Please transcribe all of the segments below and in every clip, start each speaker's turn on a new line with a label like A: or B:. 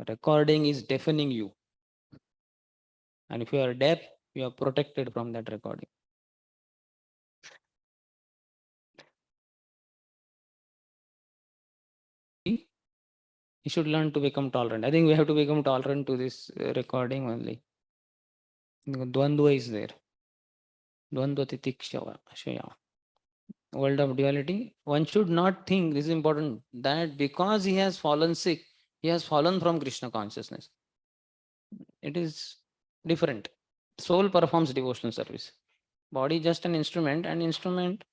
A: Recording is deafening you. And if you are deaf, you are protected from that recording. You should learn to become tolerant. I think we have to become tolerant to this recording only. Dvandva is there. Dvandva titikshava. World of duality. One should not think, this is important, that because he has fallen sick, he has fallen from Krishna consciousness. It is different. Soul performs devotional service. Body just an instrument, and instrument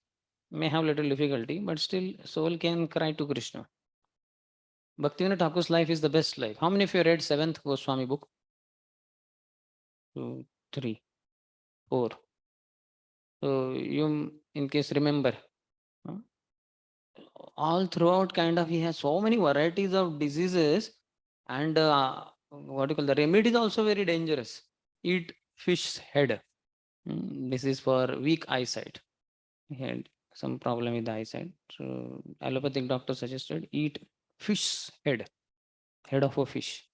A: may have little difficulty, but still soul can cry to Krishna. Bhaktivinoda Thakur's life is the best life. How many of you read 7th Goswami book? 2, 3, 4. So you, in case remember, all throughout kind of he has so many varieties of diseases, and what do you call, the remedy is also very dangerous. Eat fish's head. This is for weak eyesight. He had some problem with the eyesight. So allopathic doctor suggested eat fish's head of a fish.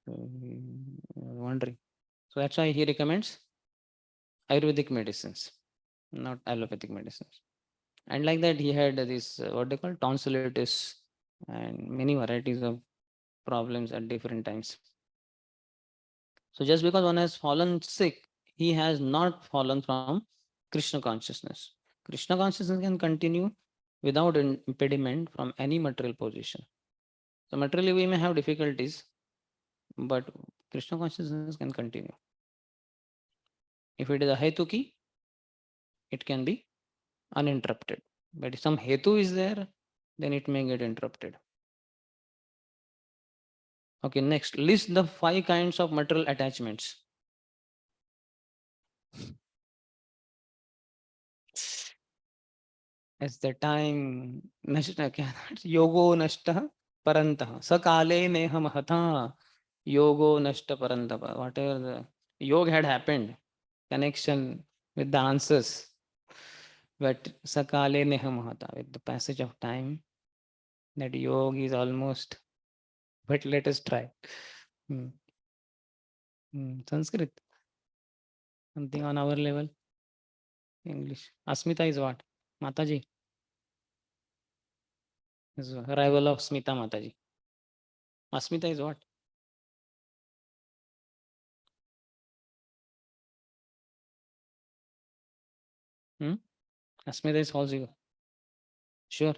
A: So, wondering. So that's why he recommends Ayurvedic medicines, not allopathic medicines. And like that, he had this what they call tonsillitis and many varieties of problems at different times. So just because one has fallen sick, he has not fallen from Krishna consciousness. Krishna consciousness can continue without impediment from any material position. So materially we may have difficulties, but Krishna consciousness can continue. If it is a hetuki, it can be uninterrupted. But if some hetu is there, then it may get interrupted. Okay, next, list the 5 kinds of material attachments. As the time nashta kya yogo nashta parantah sakale neha mahata yogo nashta parantah. Whatever the yoga had happened, connection with the answers, but sakale neha mahata, with the passage of time, that yoga is almost, but let us try. Hmm. Sanskrit, something on our level. English. Asmita is what? Mataji. Is a rival of Smita Mataji. Asmita is what? Hmm? Asmita is false ego. Sure.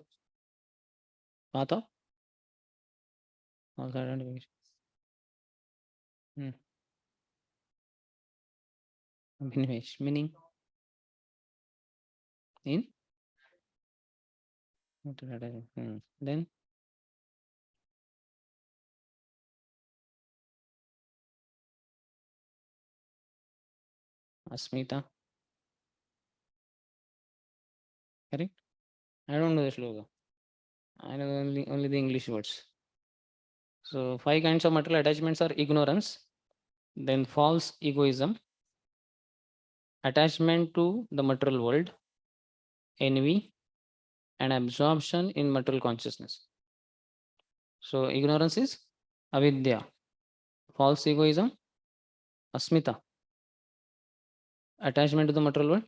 A: Path of false identification. Hmm. Abhinivesh. Meaning in? Then Asmita. Correct? I don't know the slogan. I know only the English words. So 5 kinds of material attachments are ignorance, then false egoism, attachment to the material world, envy, and absorption in material consciousness. So ignorance is avidya, false egoism, asmita, attachment to the material world,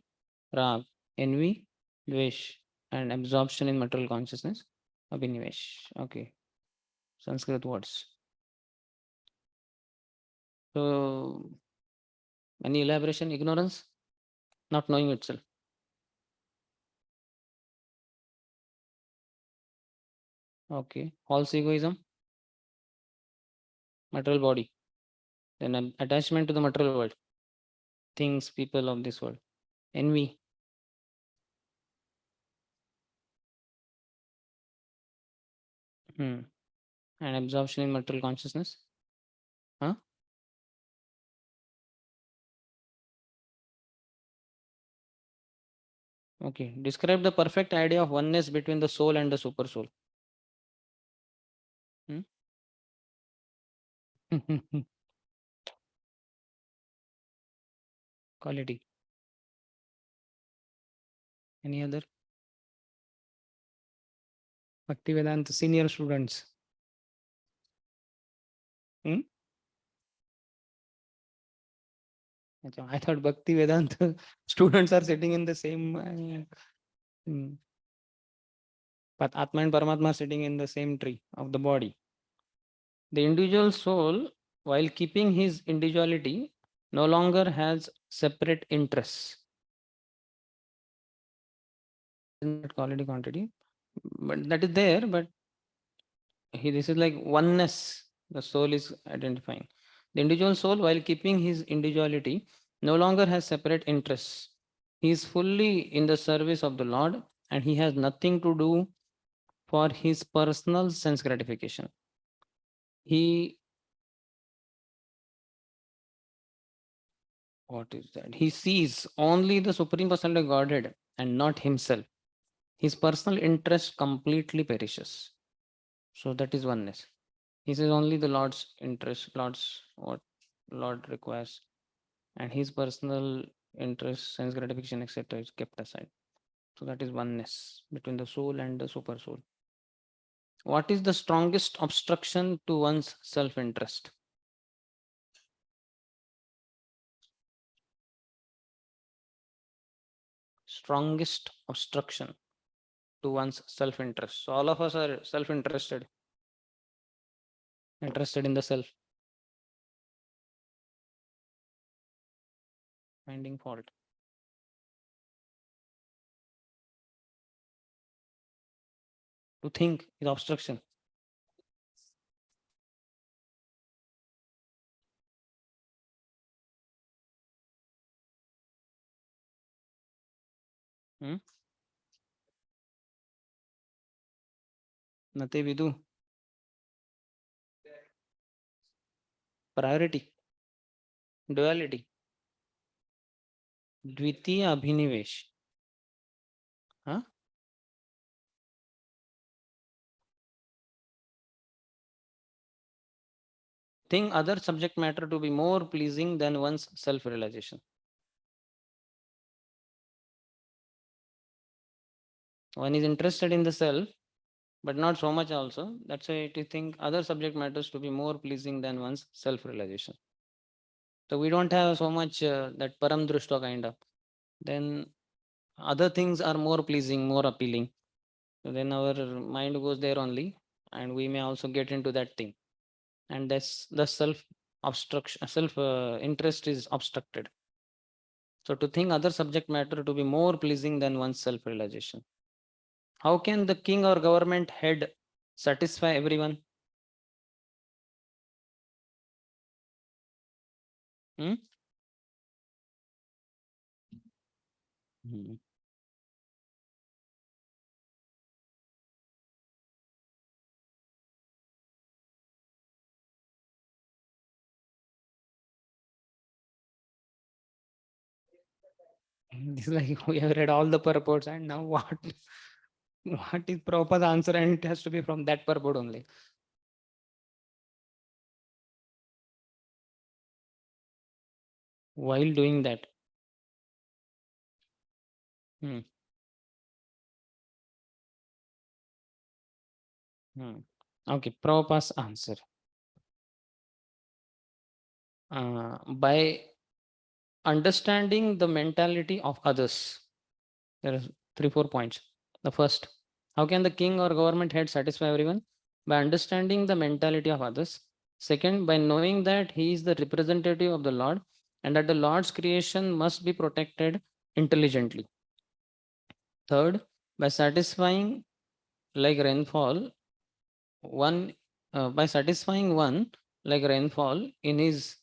A: rag, envy, dvesh, and absorption in material consciousness, abhinivesh. Okay, Sanskrit words. So, any elaboration? Ignorance, not knowing itself. Okay, false egoism, material body, then attachment to the material world, things, people of this world, envy, and absorption in material consciousness. Huh? Okay, describe the perfect idea of oneness between the soul and the super soul. Hmm? Quality. Any other? Bhaktivedanta senior students. Hmm? I thought Bhakti Vedanta students are sitting in the same. Hmm. But Atma and Paramatma are sitting in the same tree of the body. The individual soul, while keeping his individuality, no longer has separate interests. Isn't that quality quantity? But that is there, but this is like oneness. The soul is identifying. The individual soul, while keeping his individuality, no longer has separate interests. He is fully in the service of the Lord and he has nothing to do for his personal sense gratification. He, what is that? He sees only the Supreme Personality of Godhead and not himself. His personal interest completely perishes. So that is oneness. He says only the Lord's interest, Lord's what Lord requires, and his personal interest, sense gratification, etc., is kept aside. So that is oneness between the soul and the super soul. What is the strongest obstruction to one's self interest? Strongest obstruction to one's self interest. So all of us are self interested, interested in the self, finding fault. To think is obstruction. Hmm? Nate vidu. Priority, duality, द्वितीय अभिनिवेश. Huh? Think other subject matter to be more pleasing than one's self realization. One is interested in the self, but not so much also. That's why to think other subject matters to be more pleasing than one's self realization. So we don't have so much that param drushta kind of. Then other things are more pleasing, more appealing. So then our mind goes there only, and we may also get into that thing. And that's the self obstruction, self interest is obstructed. So to think other subject matter to be more pleasing than one's self realization. How can the king or government head satisfy everyone? Hmm? Hmm. It's like we have read all the purports and now what is proper answer and it has to be from that purport only. While doing that. Hmm. Hmm. Okay, Prabhupada's answer. By understanding the mentality of others. There are 3 4 points. The first, how can the king or government head satisfy everyone? By understanding the mentality of others. Second, by knowing that he is the representative of the Lord and that the Lord's creation must be protected intelligently. Third, by satisfying like rainfall, one by satisfying one like rainfall in his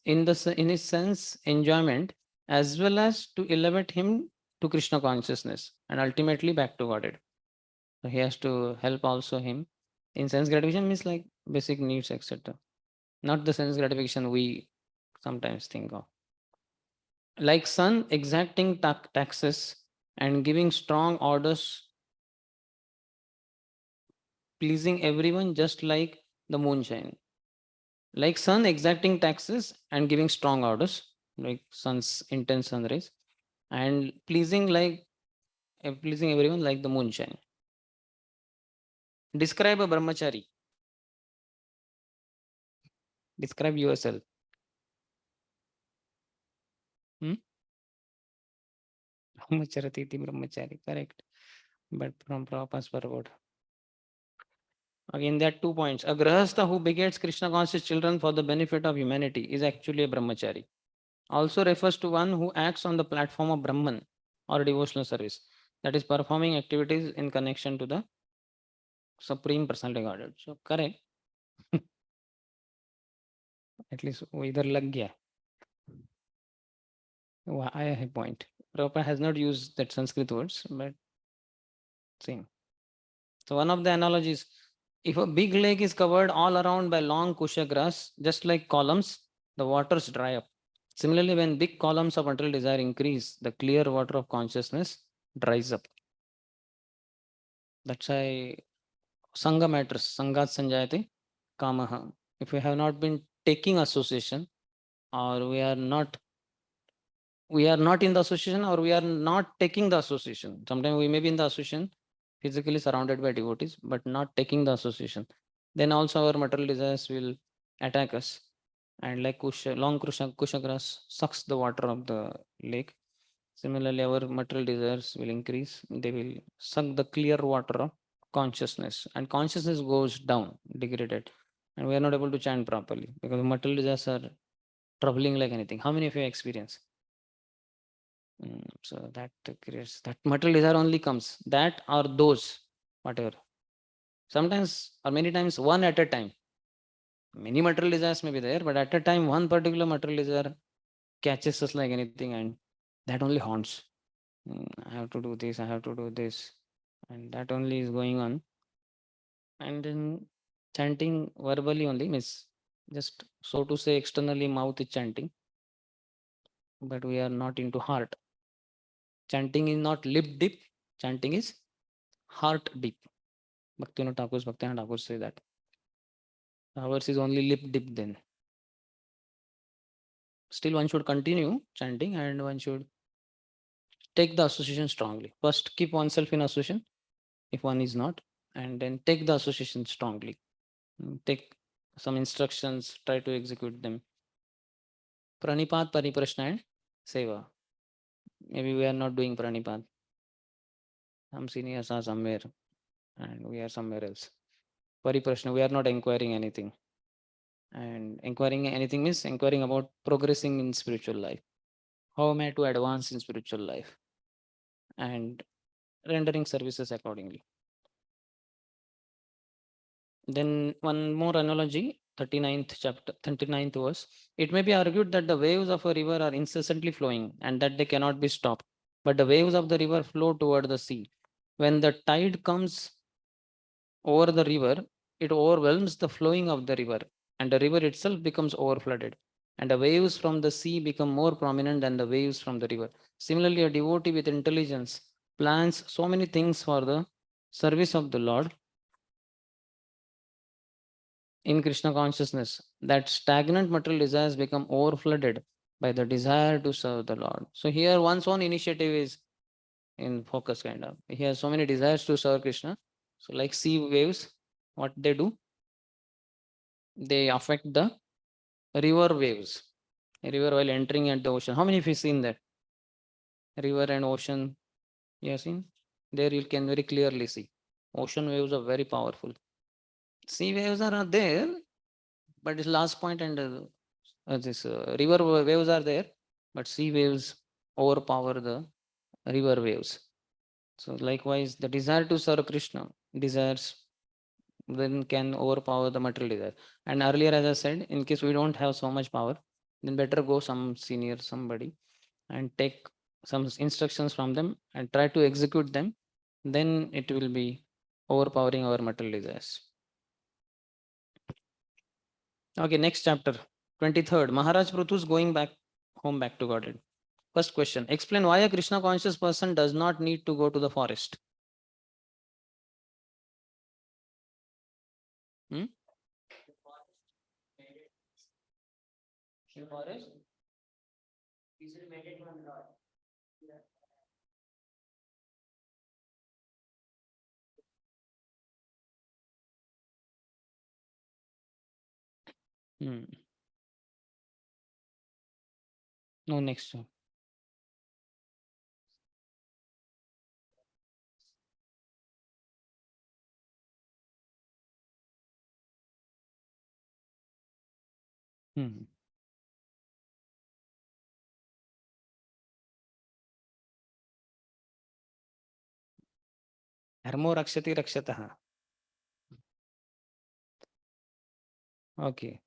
A: in his sense enjoyment as well as to elevate him to Krishna consciousness and ultimately back to Godhead. So he has to help also him in sense gratification means like basic needs etc. Not the sense gratification we sometimes think of. Like sun exacting taxes and giving strong orders, pleasing everyone just like the moonshine. Like sun exacting taxes and giving strong orders, like sun's intense sun rays, and pleasing like pleasing everyone like the moonshine. Describe a brahmachari. Describe yourself. Hmm? Brahmacharati iti brahmachari. Correct. But from Prabhupada's purport. Again, there are 2 points. A grahastha who begets Krishna conscious children for the benefit of humanity is actually a brahmachari. Also refers to one who acts on the platform of Brahman or devotional service, that is performing activities in connection to the Supreme Personality of Godhead. So correct. At least वो इधर लग गया. I have a point. Prabhupada has not used that Sanskrit words, but same. So one of the analogies, if a big lake is covered all around by long kusha grass, just like columns, the waters dry up. Similarly, when big columns of material desire increase, the clear water of consciousness dries up. That's why Sangha matters. Sangat sanjayate kamaha. If we have not been taking association, or we are not in the association, or we are not taking the association. Sometimes we may be in the association, physically surrounded by devotees, but not taking the association. Then also our material desires will attack us. And like kusha grass sucks the water of the lake. Similarly, our material desires will increase. They will suck the clear water of consciousness. And consciousness goes down, degraded. And we are not able to chant properly because material desires are troubling like anything. How many of you experience? So that creates that material desire only comes. That or those, whatever. Sometimes or many times one at a time. Many material desires may be there, but at a time one particular material desire catches us like anything, and that only haunts. I have to do this, I have to do this. And that only is going on. And then chanting verbally only means just so to say externally mouth is chanting, but we are not into heart. Chanting is not lip deep, chanting is heart deep. Bhaktivinoda Thakur say that. Ours is only lip deep then. Still one should continue chanting and one should take the association strongly. First keep oneself in association if one is not, and then take the association strongly. Take some instructions, try to execute them. Pranipat, Pariprashna and Seva. Maybe we are not doing Pranipat. Some seniors are somewhere and we are somewhere else. Pariprashna, we are not inquiring anything. And inquiring anything means inquiring about progressing in spiritual life. How am I to advance in spiritual life? And rendering services accordingly. Then one more analogy, 39th chapter, 39th verse. It may be argued that the waves of a river are incessantly flowing and that they cannot be stopped. But the waves of the river flow toward the sea. When the tide comes over the river, it overwhelms the flowing of the river, and the river itself becomes overflooded. And the waves from the sea become more prominent than the waves from the river. Similarly, a devotee with intelligence plans so many things for the service of the Lord in Krishna consciousness that stagnant material desires become overflooded by the desire to serve the Lord. So here one's own initiative is in focus kind of. He has so many desires to serve Krishna. So like sea waves, what they do? They affect the river waves. A river while entering at the ocean. How many of you seen that? River and ocean, you have seen? There you can very clearly see. Ocean waves are very powerful. Sea waves are not there, but this last point and this river waves are there, but sea waves overpower the river waves. So likewise, the desire to serve Krishna desires then can overpower the material desire. And earlier, as I said, in case we don't have so much power, then better go some senior, somebody, and take some instructions from them and try to execute them. Then it will be overpowering our material desires. Okay, next chapter, 23rd. Maharaj Pruthus going back home back to Godhead. First question. Explain why a Krishna conscious person does not need to go to the forest. Hmm? Forest? Hmm. No, next one. Hmm. Dharmo rakshati rakshatah. Okay.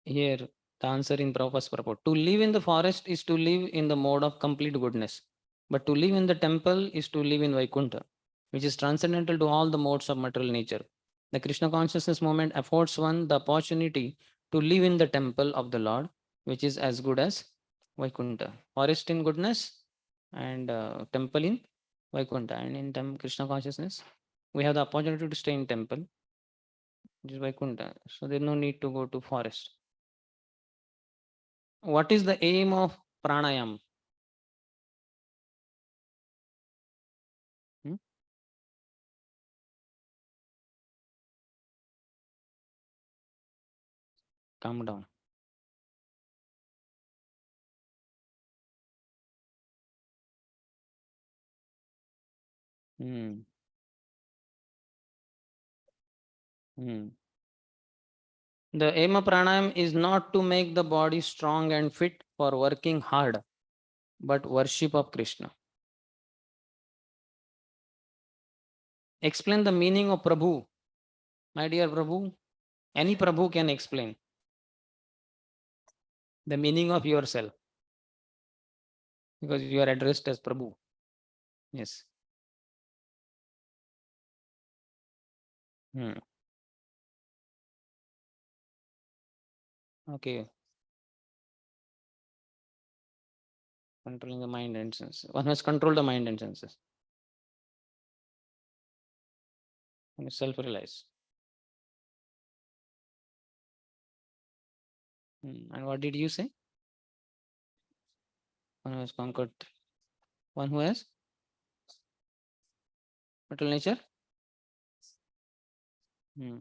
A: Here, the answer in Prabhupada's purport. To live in the forest is to live in the mode of complete goodness. But to live in the temple is to live in Vaikuntha, which is transcendental to all the modes of material nature. The Krishna consciousness movement affords one the opportunity to live in the temple of the Lord, which is as good as Vaikuntha. Forest in goodness and temple in Vaikuntha. And in Krishna consciousness, we have the opportunity to stay in temple, which is Vaikuntha. So there's no need to go to forest. What is the aim of pranayam? Hmm? Calm down. Hmm. Hmm. The aim of pranayam is not to make the body strong and fit for working hard, but worship of Krishna. Explain the meaning of Prabhu. My dear Prabhu, any Prabhu can explain the meaning of yourself because you are addressed as Prabhu. Yes. Hmm. Okay. Controlling the mind and senses. One must control the mind and senses. One is self-realized. And what did you say? One who has conquered. One who has material nature. Hmm.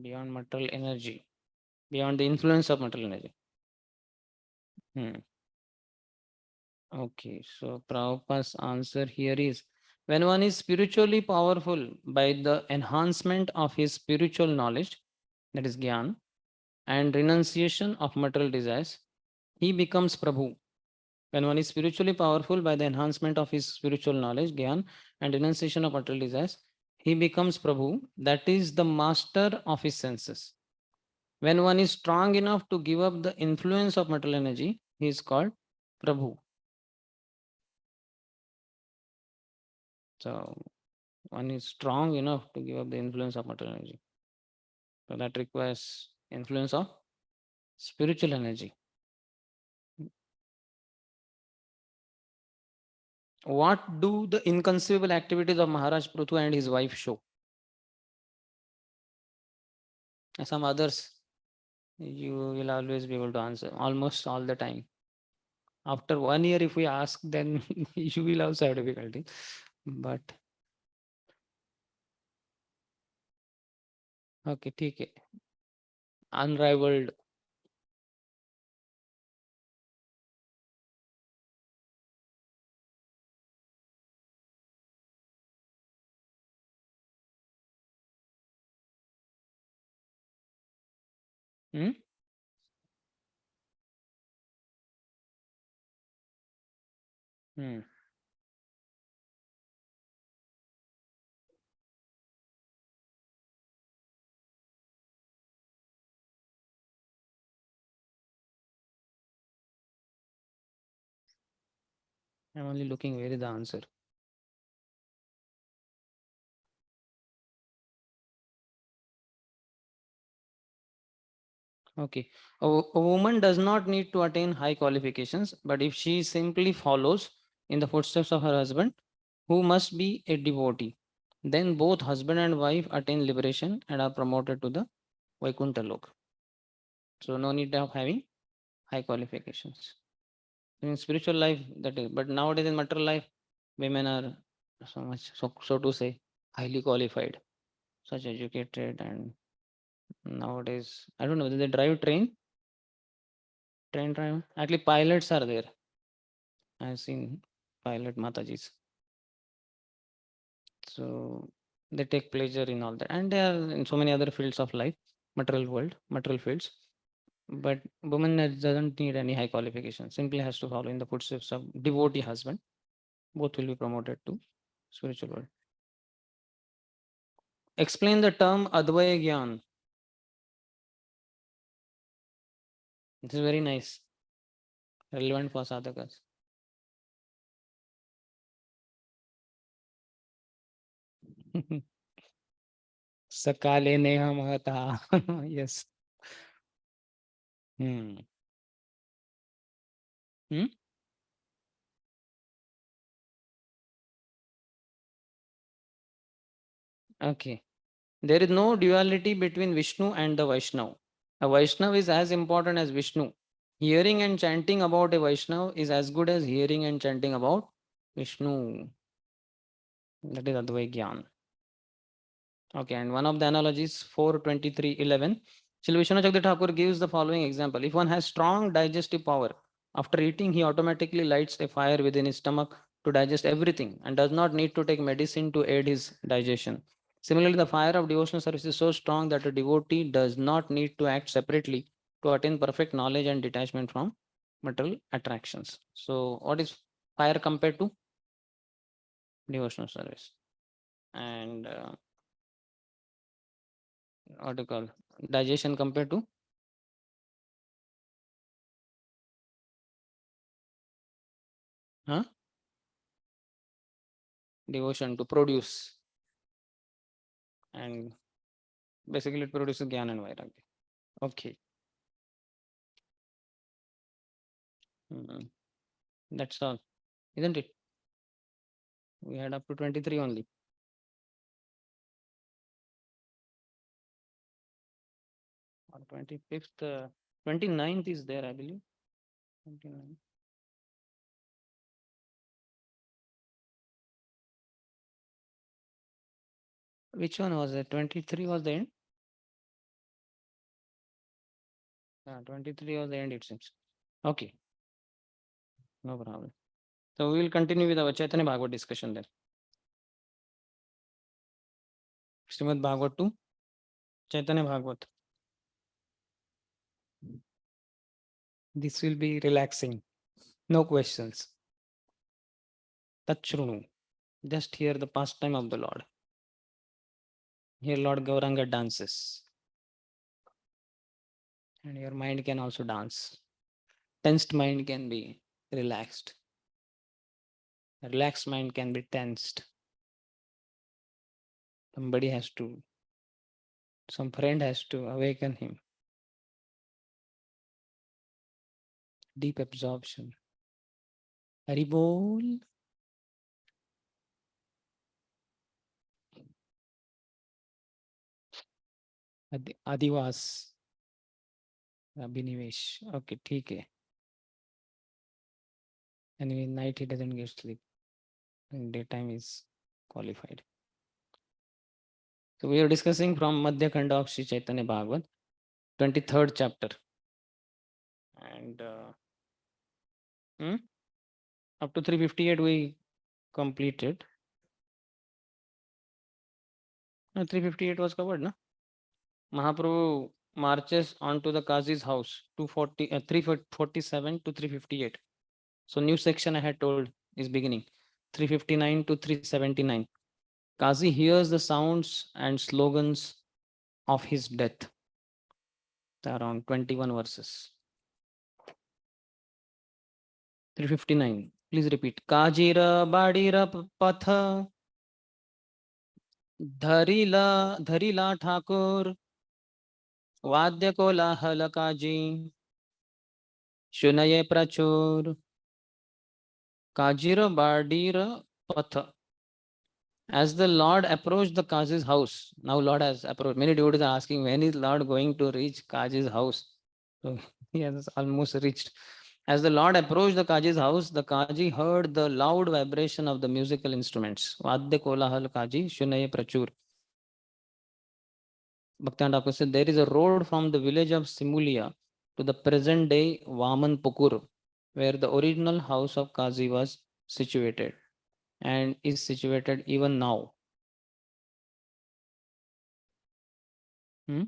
A: Beyond material energy, beyond the influence of material energy. Hmm. Okay, so Prabhupada's answer here is when one is spiritually powerful by the enhancement of his spiritual knowledge, that is Gyan, and renunciation of material desires, he becomes Prabhu. When one is spiritually powerful by the enhancement of his spiritual knowledge, Gyan, and renunciation of material desires, he becomes Prabhu, that is the master of his senses. When one is strong enough to give up the influence of material energy, he is called Prabhu. So one is strong enough to give up the influence of material energy. So that requires influence of spiritual energy. What do the inconceivable activities of Maharaj Prithu and his wife show? Some others you will always be able to answer almost all the time. After 1 year, if we ask, then you will also have difficulty. But okay, ठीक है. Unrivaled. Hmm? Hmm. I'm only looking where is the answer. Okay. A woman does not need to attain high qualifications, but if she simply follows in the footsteps of her husband, who must be a devotee, then both husband and wife attain liberation and are promoted to the Vaikuntha Lok. So no need of having high qualifications. In spiritual life, that is, but nowadays in material life, women are so much, so to say, highly qualified, such educated, and nowadays, I don't know whether they drive train. train driver. Actually, pilots are there. I've seen pilot Matajis. So they take pleasure in all that. And they are in so many other fields of life, material world, material fields. But woman doesn't need any high qualification. Simply has to follow in the footsteps of devotee husband. Both will be promoted to spiritual world. Explain the term Advaya Gyan. This is very nice. Relevant for sadhakas. Sakale neha mahata. Yes. Hmm. Hmm? Okay. There is no duality between Vishnu and the Vaishnav. A Vaishnav is as important as Vishnu. Hearing and chanting about a Vaishnav is as good as hearing and chanting about Vishnu. That is Advai Gyan. Okay, and one of the analogies 4:23:11, Srila Vishwanath Chakra Thakur gives the following example. If one has strong digestive power, after eating, he automatically lights a fire within his stomach to digest everything and does not need to take medicine to aid his digestion. Similarly, the fire of devotional service is so strong that a devotee does not need to act separately to attain perfect knowledge and detachment from material attractions. So, what is fire compared to devotional service? And what do you call digestion compared to huh? Devotion to produce, and basically it produces Gyan and Vairagya. Okay. Mm, that's all, isn't it? We had up to 23 only. Or 25th, 29th is there, I believe. 29th. Which one was it? 23 was the end? 23 was the end, it seems. Okay, no problem. So we will continue with our Chaitanya Bhagavad discussion then. Srimad Bhagavad to Chaitanya Bhagavad. This will be relaxing. No questions. Tachrunu. Just hear the pastime of the Lord. Here Lord Gauranga dances. And your mind can also dance. Tensed mind can be relaxed. A relaxed mind can be tensed. Somebody has to, some friend has to awaken him. Deep absorption. Haribol. Adivas. Abhinivesh. Okay, ठीक है. Anyway, night he doesn't get sleep. And daytime is qualified. So we are discussing from Madhya Khanda of Sri Chaitanya Bhagavad, 23rd chapter. And up to 358 we completed. 358 was covered, no? Mahaprabhu marches onto the Qazi's house, 347 to 358. So new section I had told is beginning, 359 to 379. Qazi hears the sounds and slogans of his death. Around 21 verses. 359. Please repeat. Kajira Badira Patha Dharila Thakur Vadya Kola Kaji Shunaye Prachur Kajira Badira Patha. As the Lord approached the Kaji's house, now Lord has approached. Many devotees are asking, when is Lord going to reach Kaji's house? So he has almost reached. As the Lord approached the Kaji's house, the Kaji heard the loud vibration of the musical instruments. Vadya Kolahal Kaji Shunaye Prachur. Bhaktivinoda Thakur said, there is a road from the village of Simulia to the present day Vamanpukur, where the original house of Kazi was situated and is situated even now. Hmm?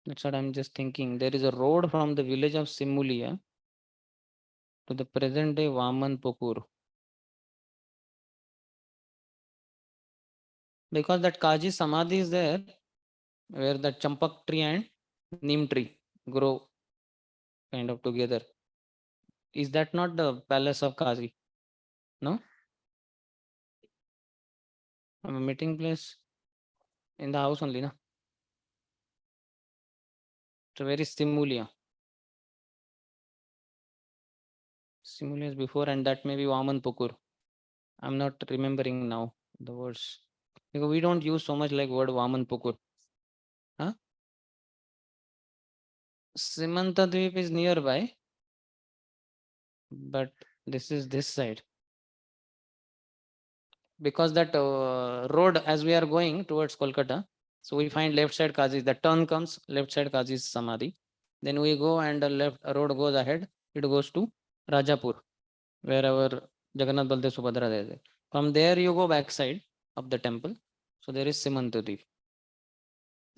A: That's what I'm just thinking. There is a road from the village of Simulia to the present day Vamanpukur. Because that Kaji Samadhi is there, where the champak tree and neem tree grow kind of together. Is that not the palace of Kazi? No? A meeting place in the house only, no? So where is Simulia? Simulia is before, and that may be Vamanpukur. I'm not remembering now the words. Because we don't use so much like word Vamanpukur. Huh? Simantadweep is nearby, but this is this side. Because that road as we are going towards Kolkata, so we find left side Kazi. The turn comes, left side Kazi's Samadhi. Then we go and the left road goes ahead. It goes to Rajapur, where our Jagannath Baldev Subhadra is there. From there you go back side of the temple. So there is Simantadweep.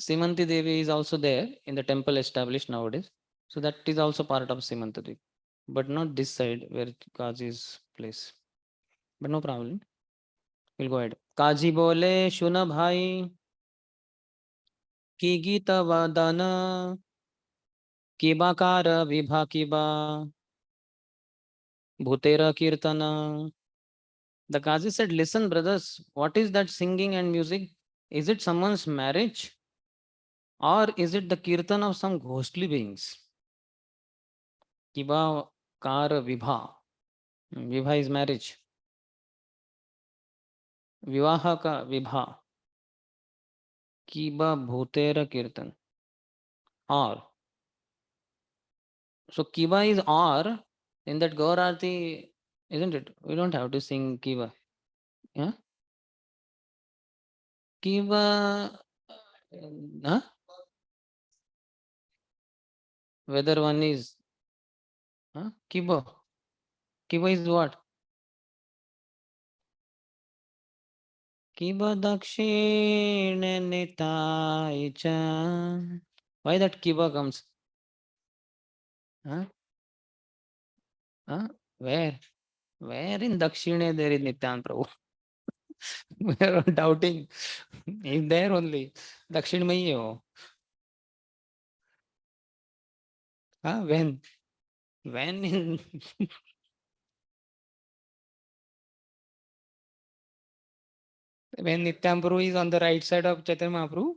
A: Simanti Devi is also there in the temple established nowadays. So that is also part of Simantadweep. But not this side where Kazi's place. But no problem. We'll go ahead. Kaji bole shuna bhai ki gita vadana kibakara vibha kiba bhutera kirtana. The Kazi said, listen, brothers, what is that singing and music? Is it someone's marriage? Or is it the kirtan of some ghostly beings? Kiba kara vibha. Vibha is marriage. Vivaha ka vibha. Kiba bhutera kirtan. Or. So Kiba is or in that Gaur Aarti, isn't it? We don't have to sing Kiba. Yeah? Kiba, huh? Whether one is, huh? Kiba. Kiba is what? Kiba Dakshin Nitai cha. Why that Kiba comes? Huh? Huh? Where? Where in Dakshine there is Nityan Prabhu? We are doubting. He's there only. Dakshin में ही है वो. Huh? When? When in when Nityambru is on the right side of Chaitanya Mahaprabhu?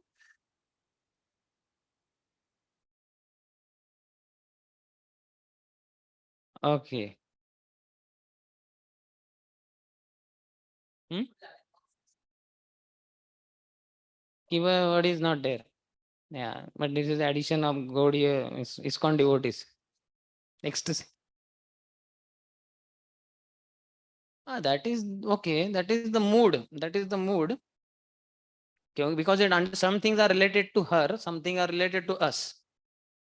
A: Okay. Hmm? Kiva word is not there. Yeah, but this is addition of Gaudiya ISKCON devotees. Ecstasy. Ah, that is okay. That is the mood. That is the mood. Because some things are related to her, some things are related to us.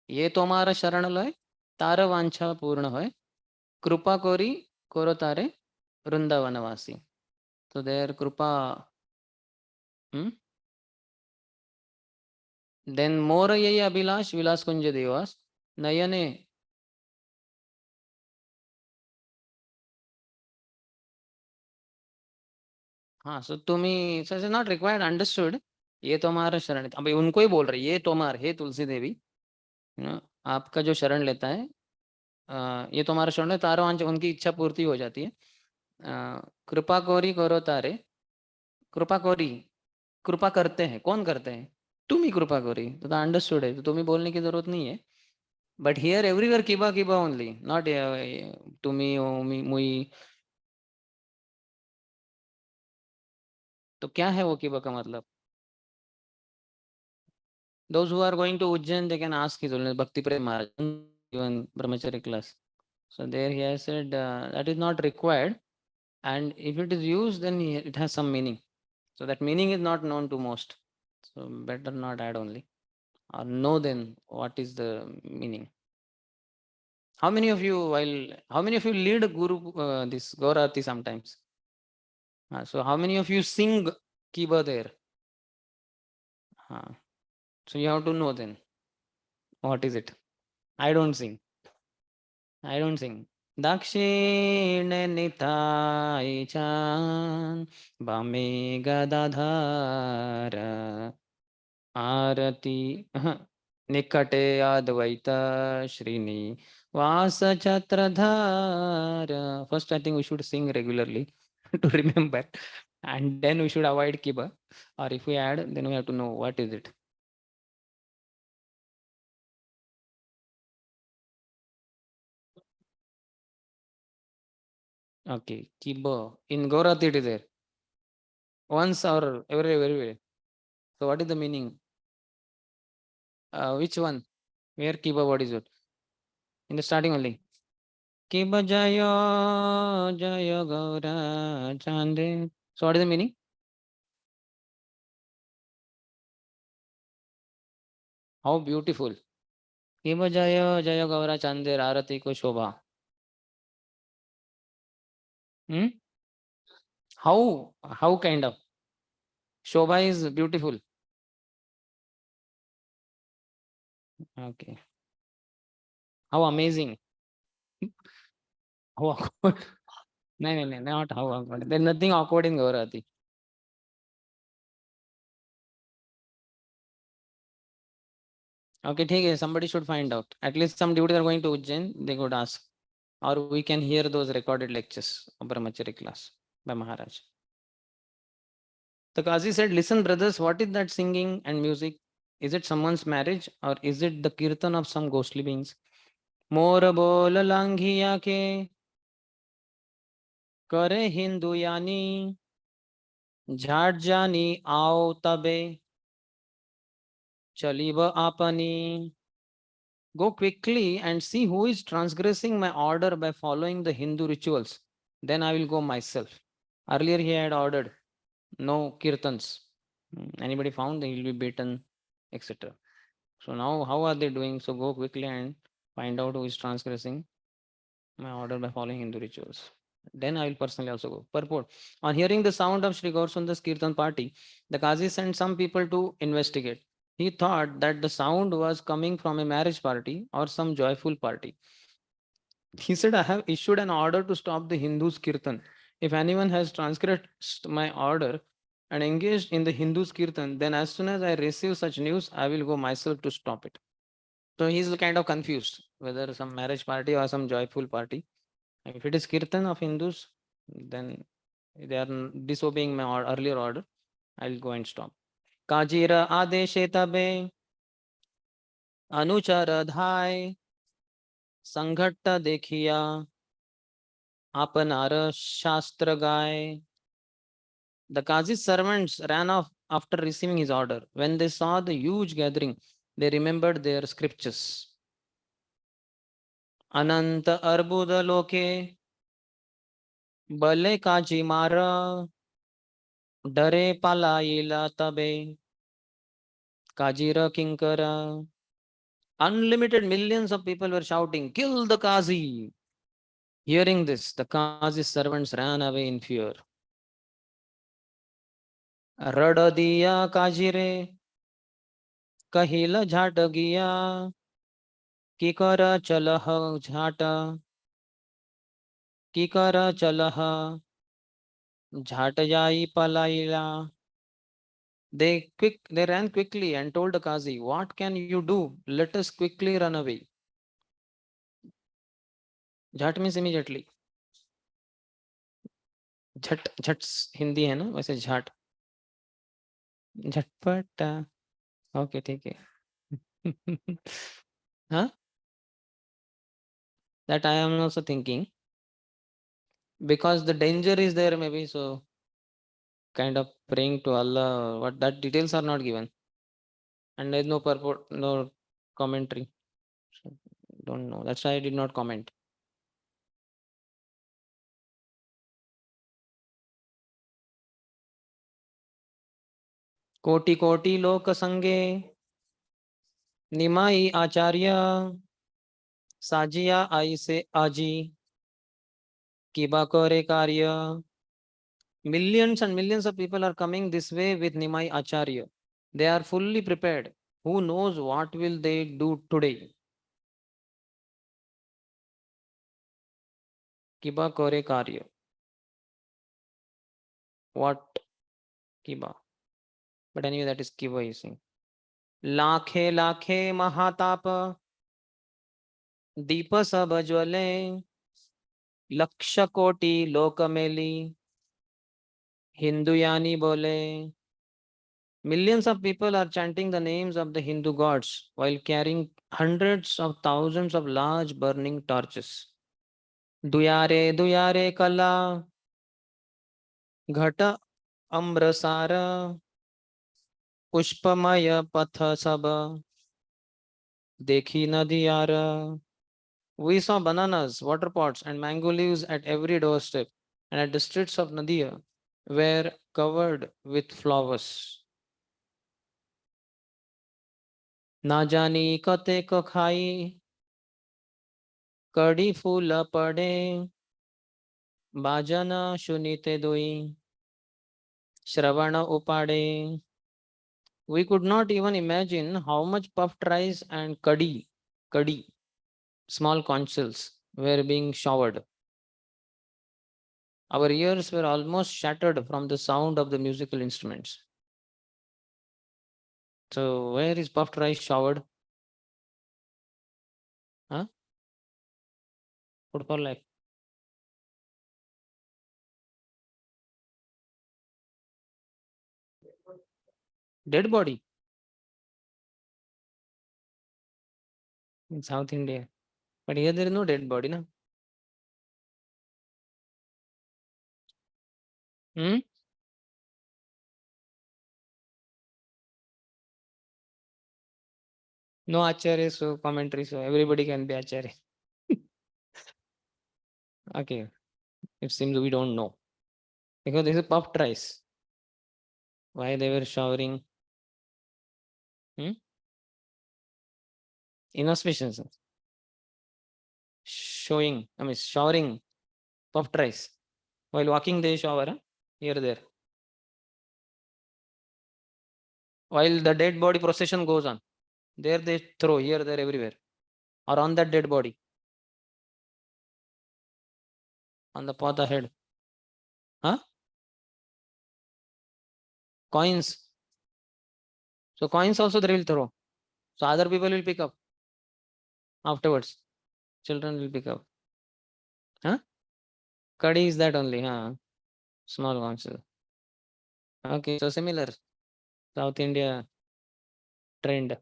A: ये तुम्हारा शरण लय तार वांछा पूर्ण होय कृपा कोरी कोरो तारे वृंदावनवासी. So there Krupa. Hmm? Then more यही अभिलाष विलास कुंज देवास नयने. हाँ, so तुम्ही so it's not required understood. ये तुम्हारा शरण. अभी उनको ही बोल रहे ये तुम्हार हे तुलसी देवी. आपका जो शरण लेता है ये तुम्हारा शरण है तारो अंश उनकी इच्छा पूर्ति हो जाती है. कृपा कोरी करो तारे. कृपा कोरी कृपा करते हैं. कौन करते हैं? तुम ही कृपा कोरी. तो अंडरस्टूड है. तो तुम्हें बोलने की जरूरत नहीं है. बट हियर एवरीवेयर किबा किबा ओनली नॉट तुम्ही ओमी मुई. तो क्या है वो किबा का मतलब? Those who are going to Ujjain, they can ask his Holiness Bhakti Prem Maharaj, even brahmachari class. So there he has said that is not required, and if it is used, then it has some meaning. So that meaning is not known to most. So better not add only. Or know then what is the meaning. How many of you lead Guru this Gaurati sometimes? So how many of you sing Kiba there? Uh, so you have to know then what is it. I don't sing. I don't sing. Dakshine Nitai Chan Bame Gadadhara Arati Nikate Advaita Srini Vasa Chatradhara. First, I think we should sing regularly to remember, and then we should avoid Kiba. Or if we add, then we have to know what is it. Okay, Kiba. In Gaurathi it is there. Once or everywhere. So what is the meaning? Which one? Where Kiba? What is it? In the starting only. Kiba Jaya Jaya Gaura Chande. So what is the meaning? How beautiful. Kiba Jaya Jaya Gaura Chande Arati Ko Shobha. Hmm? How kind of? Shobha is beautiful. Okay. How amazing. How awkward. No, not how awkward. There's nothing awkward in Gaurati. Okay, ठीक है. Somebody should find out. At least some devotees are going to Ujjain. They could ask. Or we can hear those recorded lectures of Brahmachari class by Maharaj. The Qazi said, listen, brothers, what is that singing and music? Is it someone's marriage or is it the kirtan of some ghostly beings? Mora bola langhiya ke करे हिंदू यानी झाट जानी आओ तबे चलीब आपनी. Go quickly and see who is transgressing my order by following the Hindu rituals. Then I will go myself. Earlier he had ordered no kirtans. Anybody found he will be beaten, etc. So now how are they doing? So go quickly and find out who is transgressing my order by following Hindu rituals. Then I will personally also go. Purport. On hearing the sound of Sri Gaurasundar's Kirtan party, the Qazi sent some people to investigate. He thought that the sound was coming from a marriage party or some joyful party. He said, I have issued an order to stop the Hindus' Kirtan. If anyone has transgressed my order and engaged in the Hindus' Kirtan, then as soon as I receive such news, I will go myself to stop it. So he's kind of confused whether some marriage party or some joyful party. If it is Kirtan of Hindus, then they are disobeying my earlier order. I'll go and stop. Kajira adeshe tabe anuchara dhai sanghatta dekhiya apanar shastra gai. The Qazi's servants ran off after receiving his order. When they saw the huge gathering, they remembered their scriptures. Ananta arbuda loke bale kaji mara dare palayila tabe kajira kinkara. Unlimited millions of people were shouting, kill the Qazi. Hearing this, the Qazi's servants ran away in fear. Rada diya Kajire, kahila jhat giya, kikara chalah jhata, kikara chalah jhat jai palaila. They ran quickly and told the Qazi, what can you do? Let us quickly run away. Jhat means immediately. झट झट हिंदी है ना वैसे झाट झटपट okay ठीक है हाँ that I am also thinking because the danger is there maybe so kind of praying to Allah what that details are not given and there is no purport no commentary so, don't know that's why I did not comment. कोटि कोटि लोक संगे निमाई आचार्य साजिया आई से आजी किबा करे कार्य. Millions and millions of people are coming this way with Nimai Acharya. They are fully prepared. Who knows what will they do today? Kiba kore karya. What kiba? But anyway, that is kiba is saying. लाखे लाखे महाताप दीप सब ज्वले लक्ष कोटि लोक मेली हिंदुयानी बोले. Millions of people are chanting the names of the Hindu gods while carrying hundreds of thousands of large burning torches. दुयारे दुयारे कला घट अम्रसार पुष्पमय पथ सब देखी नदियार. We saw bananas, water pots, and mango leaves at every doorstep, and at the streets of Nadia were covered with flowers. ना जानी कते को खाई कड़ी फूल पड़े बाजन सुनीते दोई श्रवण उपाड़े. We could not even imagine how much puffed rice and kadi, small conch shells, were being showered. Our ears were almost shattered from the sound of the musical instruments. So, where is puffed rice showered? Huh? Food for life. Dead body in South India. But here there is no dead body, no? Hmm? No acharya, so commentary, so everybody can be acharya. Okay, it seems we don't know. Because this is puffed rice. Why they were showering? Hmm? Inauspicious. Showering puffed rice. While walking, they shower, huh? Here, there. While the dead body procession goes on, there they throw, here, there, everywhere. Or on that dead body. On the path ahead. Huh? Coins. So coins also they will throw. So other people will pick up afterwards. Children will pick up. Huh? Kadi is that only, huh? Small ones. Okay, so similar. South India trend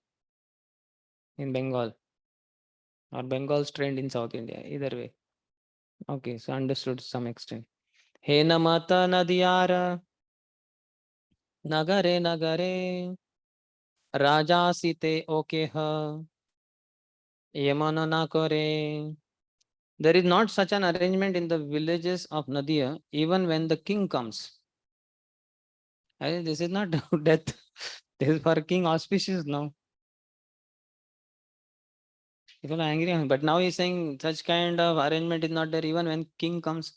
A: in Bengal. Or Bengal's trend in South India. Either way. Okay, so understood to some extent. He namata nadiyara nagare nagare raja site okay ha yamana na kore. There is not such an arrangement in the villages of Nadia even when the king comes. This is not death. This is for king auspicious now. People are angry, but now he's saying such kind of arrangement is not there even when king comes.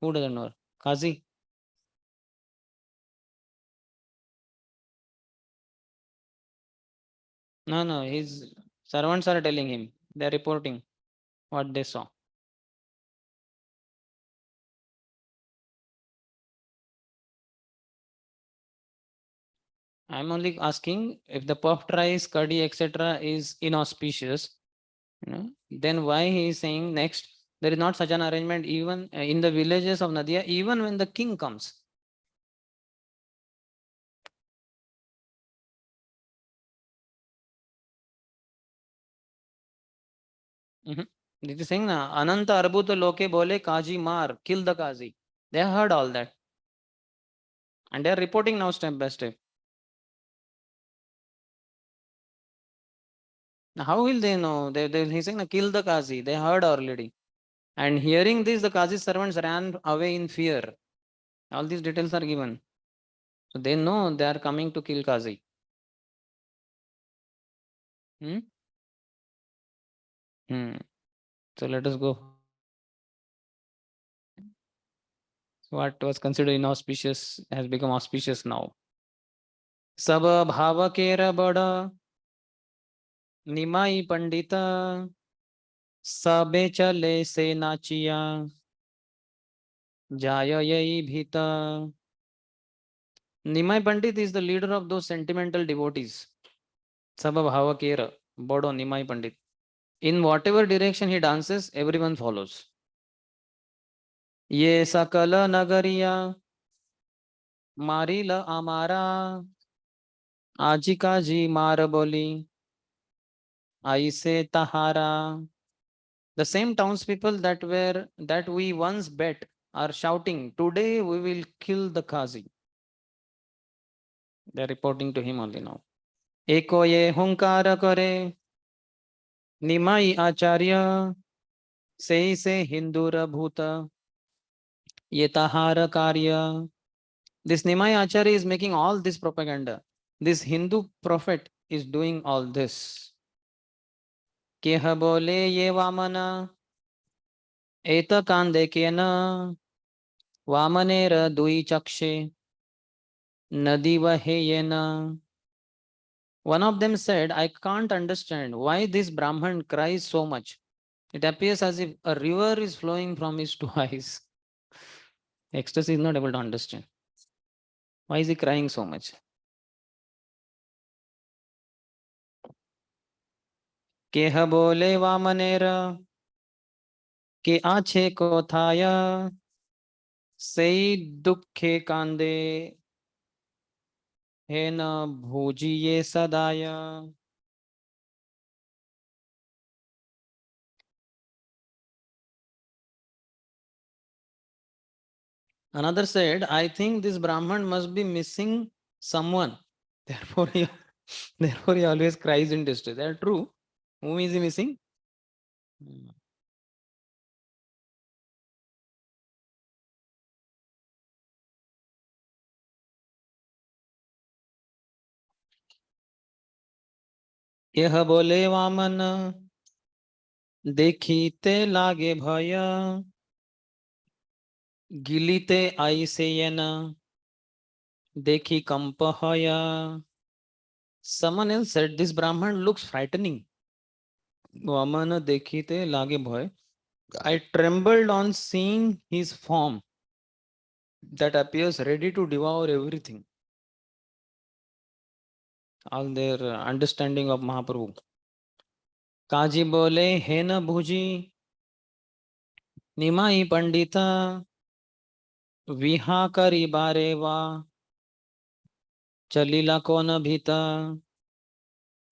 A: Who doesn't know? Kazi. No, his servants are telling him. They are reporting what they saw. I'm only asking if the puffed rice, curdy, etc. is inauspicious, then why he is saying next, there is not such an arrangement even in the villages of Nadia, even when the king comes. It is saying na, Ananta Arbut Loke Bole Kaji Mar, kill the Kazi. They have heard all that. And they are reporting now step by step. Now, how will they know? He's saying, kill the Kazi. They heard already. And hearing this, the Kazi's servants ran away in fear. All these details are given. So they know they are coming to kill Kazi. Hmm? Hmm. So let us go. What was considered inauspicious has become auspicious now. सब भाव केर बड़ निमाई पंडित सबे चले से नाचिया जाय यही भीत. Nimai Pandit is the leader of those sentimental devotees. Sab bhava kera, bodo Nimai Pandit. In whatever direction he dances, everyone follows. Ye sakala nagariya marila amara aji kaji mar boli aise tahara. The same townspeople that we once bet are shouting, "Today we will kill the Qazi." They are reporting to him only now. Eko ye hunkara kare Nimai Acharya se Hindura Bhuta Yetahara Karya. This Nimai Acharya is making all this propaganda. This Hindu prophet is doing all this. Keha bole ye Vamana Eta Kande Kena Vamanera Dui Chakshe Nadi Vaheyena. One of them said, I can't understand why this Brahman cries so much. It appears as if a river is flowing from his two eyes. Ecstasy is not able to understand. Why is he crying so much? केह बोले वामनेर के आछे को थाया सई दुखे कांदे है न भूजिए सदाया. Another said, I think this Brahman must be missing someone. Therefore therefore he always cries in distress. That true. Whom is he missing? यह बोले वामन देखीते लागे भय गिलीते आई से न देखी कंप हया. Someone else said, this Brahman looks frightening. Vamana dekhite lage bhoy. I trembled on seeing his form that appears ready to devour everything. All their understanding of Mahaprabhu. Kaji bole he na bhuji nimai pandita viha kari bareva chalila kona bhita.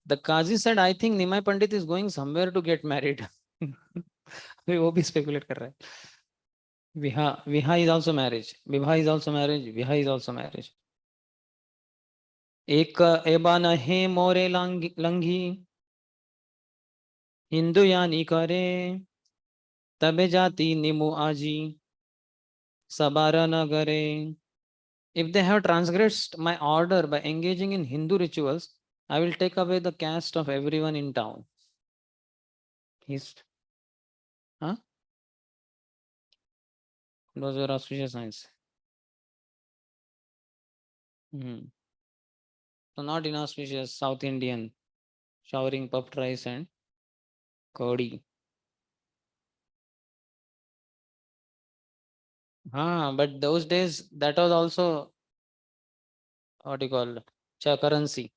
A: The Kazi said, I think Nimai Pandit is going somewhere to get married. अभी वो भी speculate कर रहा है. Viha is also marriage. Vibha is also marriage. Viha is also marriage. एक एबा नहे मोरे लंघी हिंदू यानी करे तबे जाति निमु आजी सबारा न करे. If they have transgressed my order by engaging in Hindu rituals, I will take away the caste of everyone in town. He's, huh? Those were auspicious signs. So not inauspicious South Indian showering puffed rice and curdy. But those days that was also what you call currency.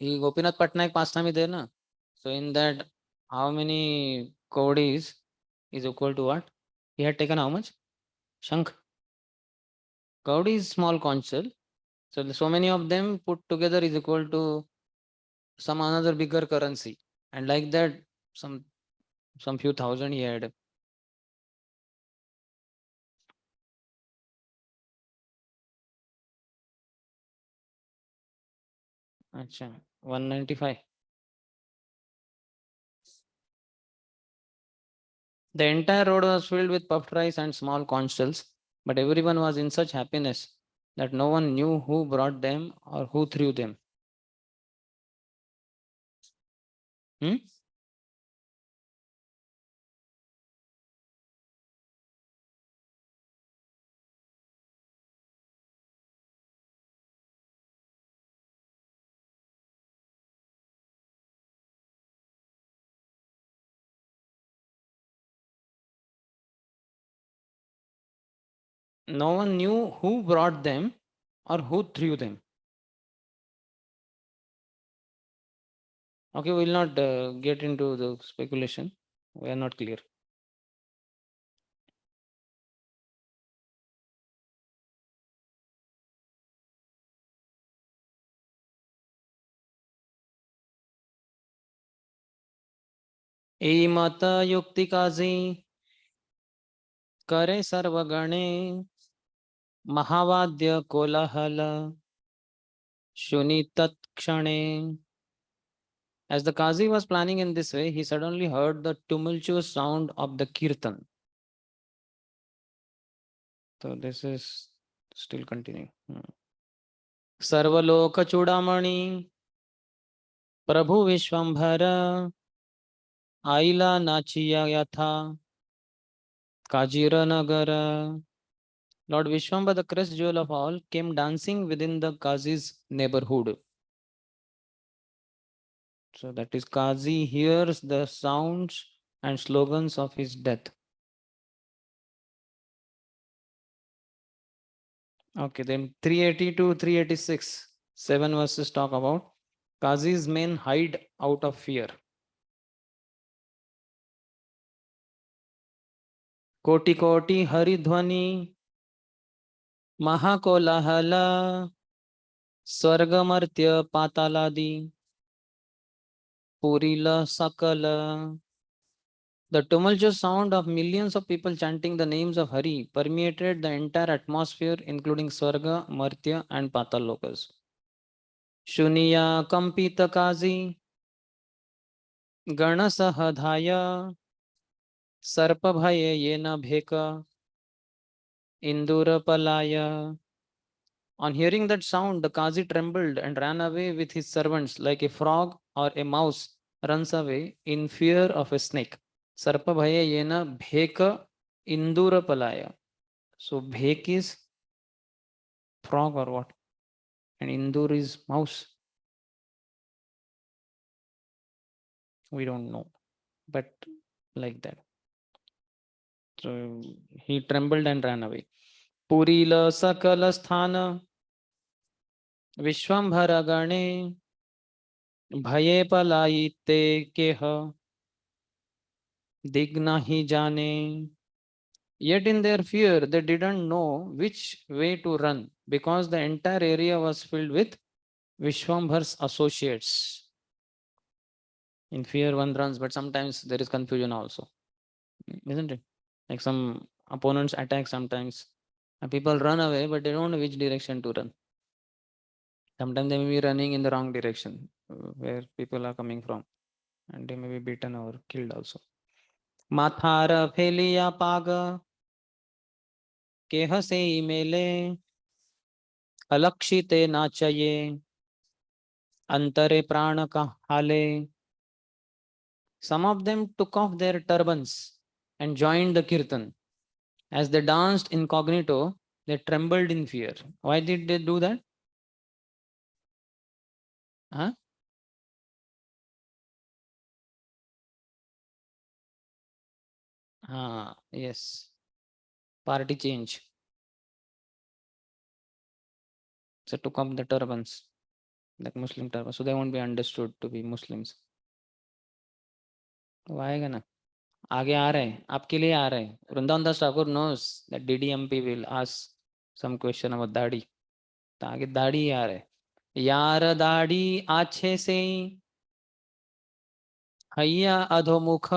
A: He Gopinath Patnaik pastime is there, na? So in that, how many codis is equal to what? He had taken how much? Shankh. Kaudi is small conch shell. So many of them put together is equal to some another bigger currency. And like that, some few thousand he had. Acha, 195. The entire road was filled with puffed rice and small conch shells. But everyone was in such happiness that no one knew who brought them or who threw them. Hmm? No one knew who brought them or who threw them. Okay, we will not get into the speculation. We are not clear. ए मत युक्ति काजी करे सर्वगणे महावाद्य कोलाहल शुनि तत्क्षणे. As the Qazi was planning in this way, he suddenly heard the tumultuous sound of the kirtan. So this is still continuing. सर्वलोक चूड़ामणि प्रभु विश्वंभर आइला नाचिया यथा काजीरा nagar. Lord Vishwamba, the crest jewel of all, came dancing within the Qazi's neighborhood. So that is, Qazi hears the sounds and slogans of his death. Okay, then 380 to 386, 7 verses talk about Qazi's men hide out of fear. Koti koti haridhvani Mahakolahela Swargamartya Pataladi Purila Sakala. The tumultuous sound of millions of people chanting the names of Hari permeated the entire atmosphere, including Swarga, Martya, and Patal lokas. Shuniya Kampita Kazi Ganasahadhaya Sarpabhaye Yena Bheka Indura Palaya. On hearing that sound, the Qazi trembled and ran away with his servants like a frog or a mouse runs away in fear of a snake. Sarpabhaya Yena Bheka Indura Palaya. So Bhek is frog or what? And Indur is mouse. We don't know. But like that. So he trembled and ran away. Purila Sakala Sthana Vishwambhara Gane Bhaye Palayite Keha Digna Hi Jane. Yet in their fear, they didn't know which way to run because the entire area was filled with Vishwambhar's associates. In fear, one runs, but sometimes there is confusion also, isn't it? Like some opponents attack sometimes. And people run away, but they don't know which direction to run. Sometimes they may be running in the wrong direction where people are coming from, and they may be beaten or killed also. Mathara Pheliya Paga Kehase Mele Alakshite Nachaye Antare Prana Hale. Some of them took off their turbans and joined the kirtan. As they danced incognito, they trembled in fear. Why did they do that? Huh? Yes. Party change. So took off the turbans, like Muslim turbans, so they won't be understood to be Muslims. तो आएगा ना, आगे आ रहे हैं, आपके लिए आ रहे हैं. वृंदावन दास Thakur knows that DDMP will ask some question about दाढ़ी. तो आगे दाढ़ी आ रहे. यार दाढ़ी आछे से हैया अधोमुख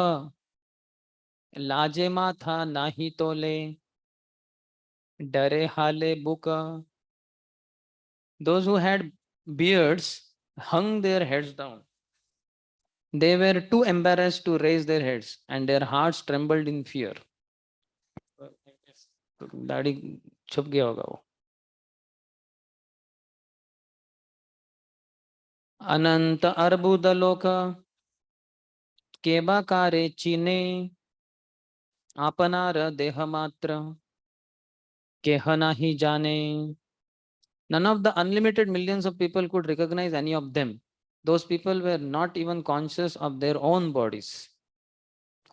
A: लाजे माथा नाही तोले डरे हाले book. Those who had beards hung their heads down. They were too embarrassed to raise their heads, and their hearts trembled in fear. दाढ़ी छुप गया होगा वो। अनंत अर्बुद लोक केबाकारे चीने आपनार देह मात्र केह नाही जाने. None of the unlimited millions of people could recognize any of them. Those people were not even conscious of their own bodies.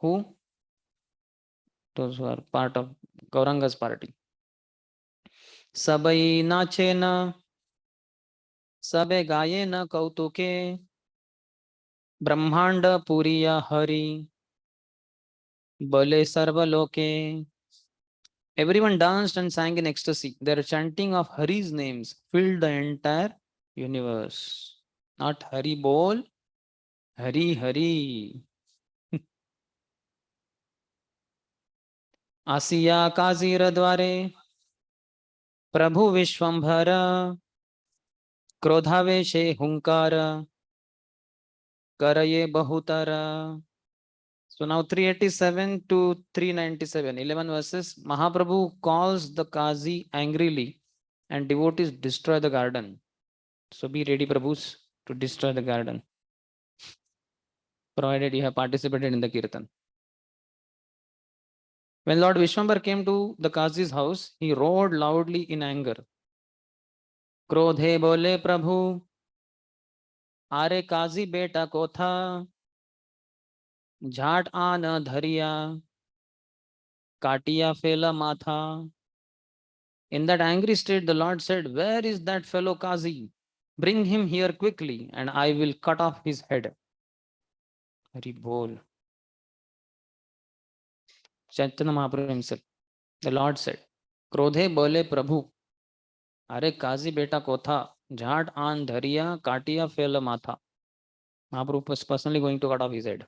A: Who? Those who are part of Gauranga's party. Sabai nache na, sabe gaye na kautuke, Brahmanda puriya hari, bole sarvaloke. Everyone danced and sang in ecstasy. Their chanting of Hari's names filled the entire universe. Not Hari Bol, Hari Hari. आसिया काजीर द्वारे प्रभु विश्वंभर क्रोधावेशे हुंकार करये बहुतर. So now 387 to 397, 11 verses. Mahaprabhu calls the Qazi angrily and devotees destroy the garden. So be ready, Prabhus, to destroy the garden, provided you have participated in the Kirtan. When Lord Vishwambar came to the Qazi's house, he roared loudly in anger. क्रोधे बोले प्रभु, आरे काजी बेटा को था, झाट आन धरिया, काटिया फेला माथा. In that angry state, the Lord said, "Where is that fellow Kazi? Bring him here quickly, and I will cut off his head." Hari Bol. Chaitanya Mahaprabhu himself, the Lord said, "क्रोधे बोले प्रभु, अरे काजी बेटा को था, झाट आन धरिया, काटिया फेला माथा." Mahaprabhu was personally going to cut off his head.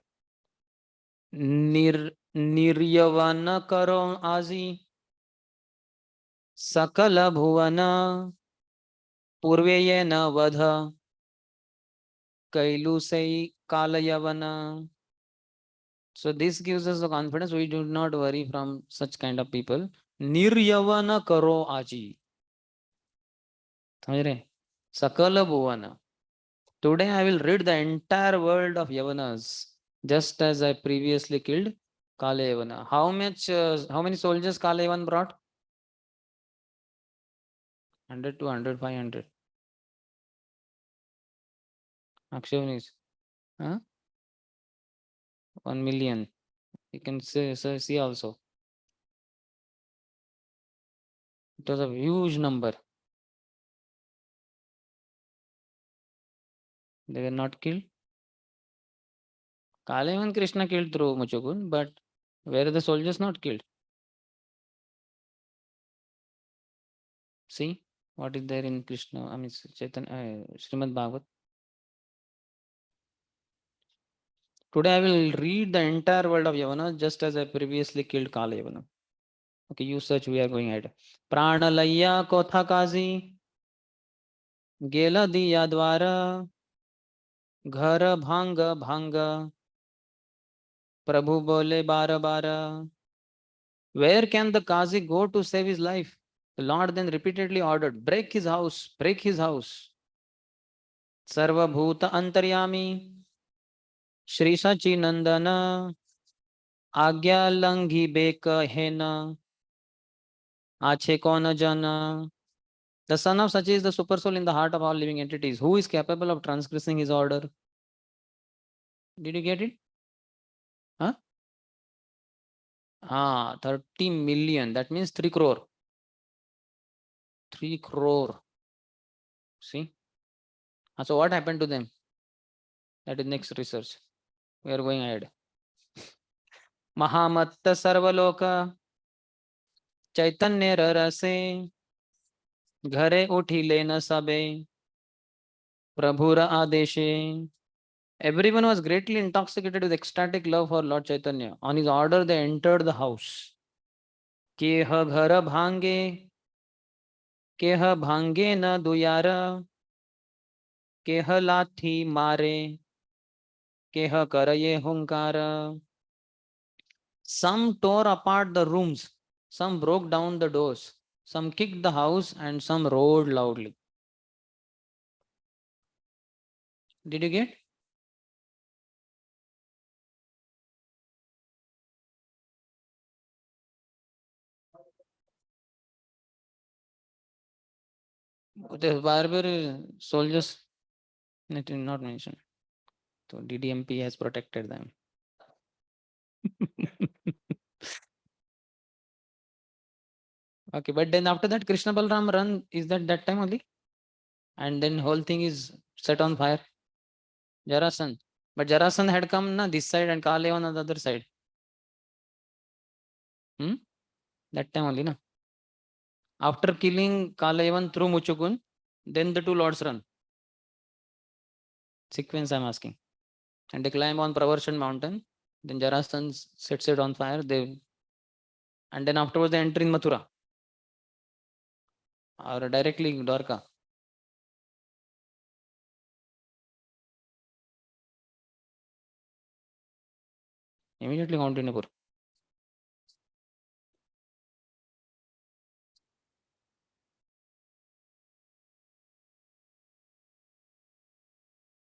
A: निर्यवन करो आजी सकल भुवन पूर्वेय न वध कैलु से Kalayavana. So this gives us the confidence we do not worry from such kind of people. निर्यवन करो आजी. समझ रहे? सकल भुवन. Today I will rid the entire world of Yavanas, just as I previously killed Kala Yavana. How many soldiers Kala Yavan brought? 100, 200, 500. Akshavnis. Huh? 1 million. You can see also. It was a huge number. They were not killed. Kalayavan Krishna killed through Muchukun, but where are the soldiers not killed? See what is there in Krishna, I mean Chaitanya, Srimad Bhagavat. Today I will read the entire world of Yavana just as I previously killed Kala Yavana. Okay, you search, we are going ahead. Pranalaya Kotha Kazi Gela Diya Dwara Ghar Bhanga Bhanga Prabhu Bole Bara Bara. Where can the Qazi go to save his life? The Lord then repeatedly ordered, break his house, break his house. Sarva Bhuta Antaryami Shri Sachi Nandana Agya Langhi Beka Hena Ache Kona Jana. The son of Sachi is the super soul in the heart of all living entities. Who is capable of transgressing his order? Did you get it? Huh? 30 million. That means 3 crore. 3 crore. See? So what happened to them? That is next research. We are going ahead. Mahamatta Sarvaloka Chaitanya Rarase Ghare Uthile na sabe Prabhura Adeshe. Everyone was greatly intoxicated with ecstatic love for Lord Chaitanya. On his order, they entered the house. Keha ghara bhange, keha bhange na duyara, keha lathi mare, keha karaye hunkara. Some tore apart the rooms some broke down the doors, some kicked the house, and some roared loudly. Did you get? The barber soldiers, it is not mentioned. So DDMP has protected them. Okay, but then after that, Krishna Balram run, is that time only? And then whole thing is set on fire. Jarasan. But Jarasan had come na this side and Kale on the other side. Hmm? That time only na. After killing Kalayavan through Muchukun, then the two lords run. Sequence I'm asking. And they climb on Pravershan mountain. Then Jarasan sets it on fire. And then afterwards they enter in Mathura. Or directly Dwarka. Immediately Kautinapur.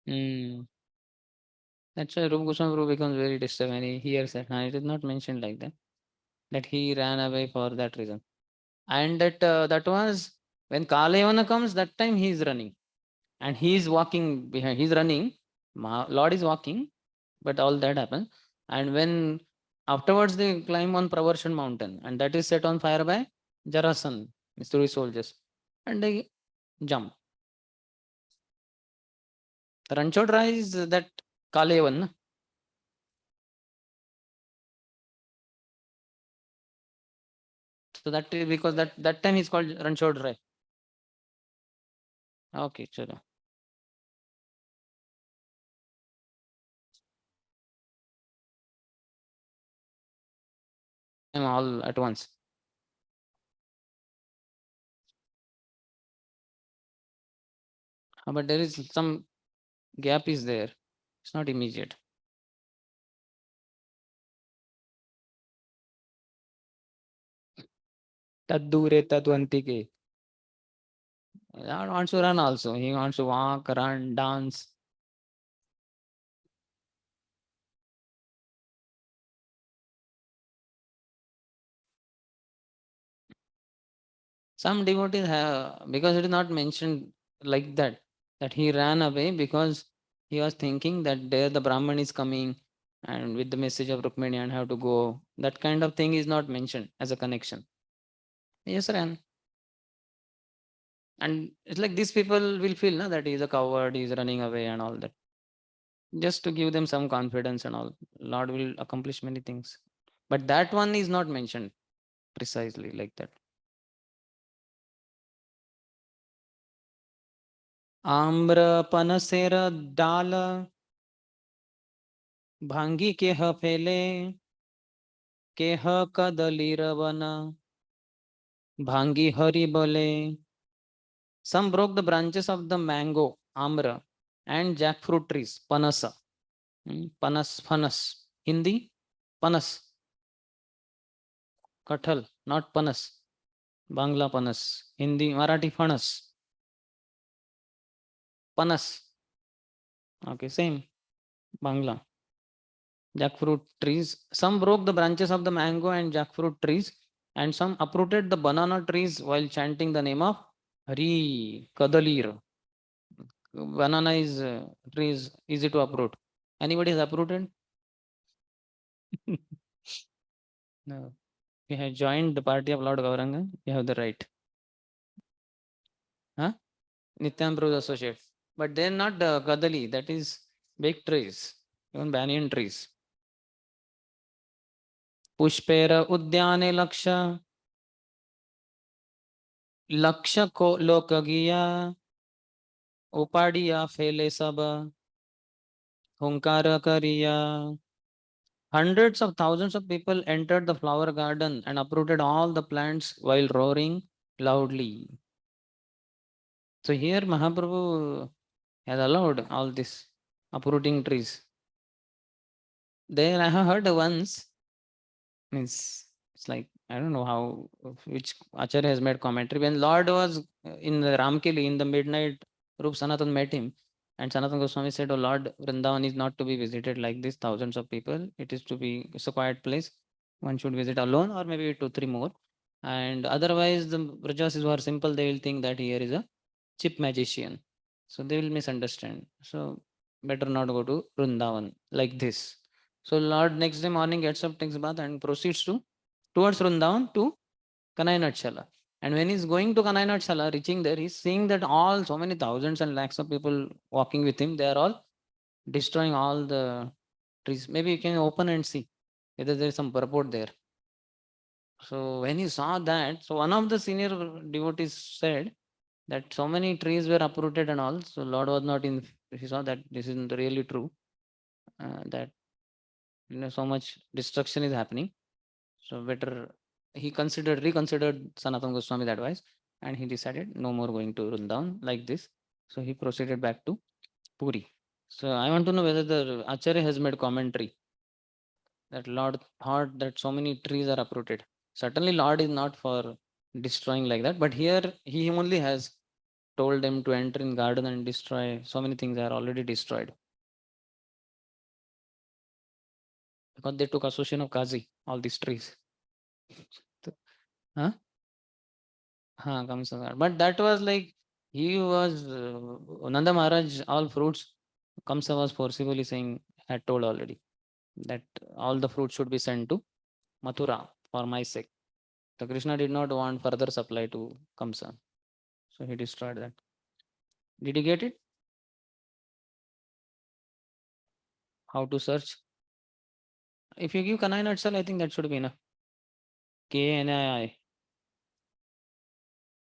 A: Hmm. That's why Rupa Goswami Prabhu becomes very disturbed when he hears that. It is not mentioned like that. That he ran away for that reason. And that was when Kalayana comes, that time he is running. And he is walking behind. He's running. Lord is walking, but all that happens. And when afterwards they climb on Pravershan mountain, and that is set on fire by Jarasan, Missouri soldiers. And they jump. The Ranchodra is that Kalayavan. So that is because that time he's called Ranchodra. Okay, chalo. I'm all at once. But there is some gap is there. It's not immediate. Taddure tadvantike. Lord wants to run also. He wants to walk, run, dance. Some devotees have, because it is not mentioned like that he ran away because he was thinking that there the Brahman is coming and with the message of Rukmini and have to go. That kind of thing is not mentioned as a connection. He just ran. And it's like these people will feel na, that he is a coward, he is running away and all that. Just to give them some confidence and all. Lord will accomplish many things. But that one is not mentioned precisely like that. आम्र पनसेर डाल भांगी के ह फैले के ह कदलीर one भांगी हरि बोले. Some broke the branches of the mango, amra, and jackfruit trees, panasa. Panas, panas. Hindi, panas. Kathal, not panas. Bangla panas. Hindi, Marathi panas. Panas. Okay, same. Bangla. Jackfruit trees. Some broke the branches of the mango and jackfruit trees, and some uprooted the banana trees while chanting the name of Hari Kadalir. Banana is tree is easy to uproot. Anybody has uprooted? No. You have joined the party of Lord Gauranga, you have the right. Huh? Nityam Prabhu's associate. But they're not Kadali, that is big trees, even banyan trees. Pushpera Udyane Laksha Laksha ko Lokagiya Upadiya Fele Saba Hunkara Kariya. Hundreds of thousands of people entered the flower garden and uprooted all the plants while roaring loudly. So here Mahaprabhu has allowed all this uprooting trees. There I have heard once, means it's like I don't know how, which Acharya has made commentary. When Lord was in the Ramkeli in the midnight, Rup Sanatan met him, and Sanatan Goswami said, "Oh Lord, Vrindavan is not to be visited like this, thousands of people. It is to be, it's a quiet place. One should visit alone or maybe two, three more. And otherwise, the Brajasis who are simple, they will think that here is a cheap magician. So they will misunderstand. So better not go to Vrindavan like this." So Lord next day morning gets up, takes a bath, and proceeds to towards Vrindavan to Kanai. And when he's going to Kanai, reaching there, he's seeing that all so many thousands and lakhs of people walking with him, they are all destroying all the trees. Maybe you can open and see whether there is some purport there. So when he saw that, so one of the senior devotees said that so many trees were uprooted and all. So Lord was not in. He saw that this isn't really true. That so much destruction is happening. So better he reconsidered Sanatana Goswami's advice, and he decided no more going to Vrindavan like this. So he proceeded back to Puri. So I want to know whether the Acharya has made commentary that Lord thought that so many trees are uprooted. Certainly Lord is not for destroying like that, but here he only has told them to enter in garden and destroy. So many things are already destroyed because they took association of Kazi, all these trees. Huh? Kamsa. But that was like he was Nanda Maharaj, all fruits. Kamsa was forcibly saying, had told already that all the fruits should be sent to Mathura for my sake. So Krishna did not want further supply to Kamsa. So he destroyed that. Did you get it? How to search? If you give Kanai itself, I think that should be enough. Knii.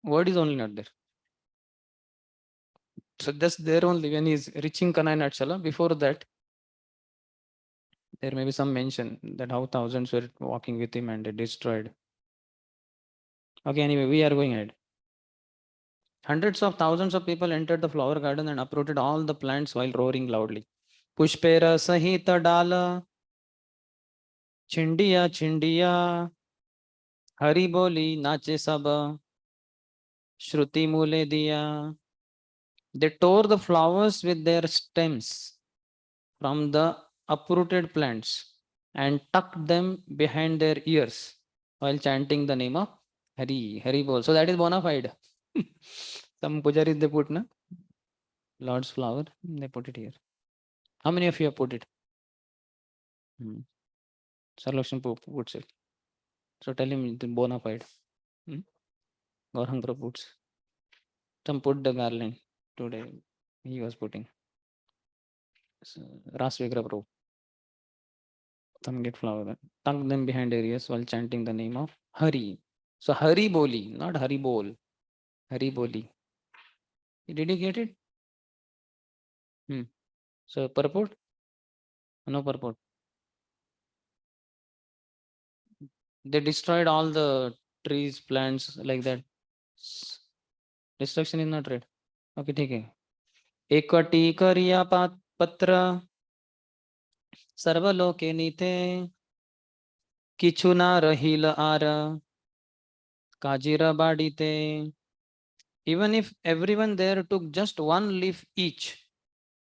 A: Word is only not there. So just there only when he's reaching Kanai Natshala, before that, there may be some mention that how thousands were walking with him and they destroyed. Okay, anyway, we are going ahead. Hundreds of thousands of people entered the flower garden and uprooted all the plants while roaring loudly. Pushpera sahita dala, chindiya chindiya, hari boli nache sab, shruti mule diya. They tore the flowers with their stems from the uprooted plants and tucked them behind their ears while chanting the name of Hari, Hari Bol. So that is bona fide. Some pujaris they put, na? Lord's flower, they put it here. How many of you have put it? Sir Lakshman puts it. So tell him the bona fide. Gaurang Prabhu puts. Some put the garland today. He was putting. So, Ras Vigra Prabhu. Some get flower. Tuck them behind their ears while chanting the name of Hari. So Hari Boli, not Hari Bol. Hari Boli. Did you get it? So purport? No purport. They destroyed all the trees, plants like that. Destruction is not right. Okay, ठीक है. एकटी करिया पत्र सर्वलोके नीते किछु ना रहिल are काजीरा बाड़ीते. Even if everyone there took just one leaf each,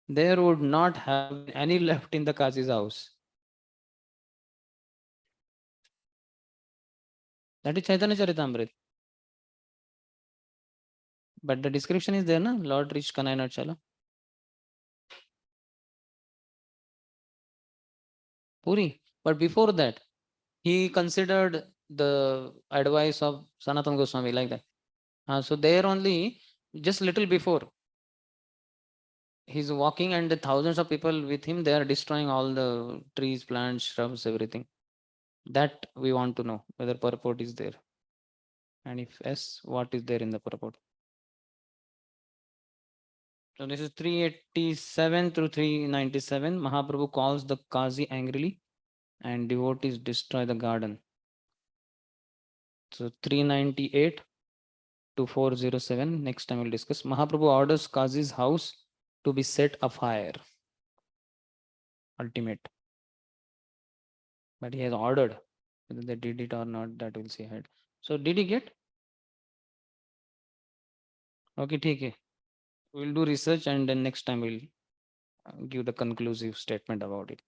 A: there would not have been any left in the Kazi's house. That is Chaitanya Charitamrita. But the description is there, na? Lord reached Kanai Natshala. Puri. But before that, he considered the advice of Sanatana Goswami like that. So there only, just little before, he's walking and the thousands of people with him, they are destroying all the trees, plants, shrubs, everything. That we want to know whether purport is there. And if yes, what is there in the purport? So this is 387 through 397. Mahaprabhu calls the Qazi angrily and devotees destroy the garden. So 398 to 407. Next time we'll discuss. Mahaprabhu orders Qazi's house to be set afire. Ultimate. But he has ordered. whether they did it or not, that we'll see ahead. So did you get? Okay, ठीक है. We'll do research and then next time we'll give the conclusive statement about it.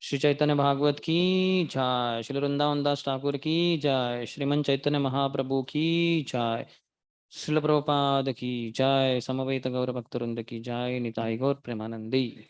A: Shri Chaitanya Bhagavat की जय, श्री वृंदावन दास ठाकुर की जय, श्रीमन चैतन्य महाप्रभु की जय, श्रील प्रभुपाद की जय, समवेत गौर भक्तवृंद की जय, निताई गौर प्रेमानंदी.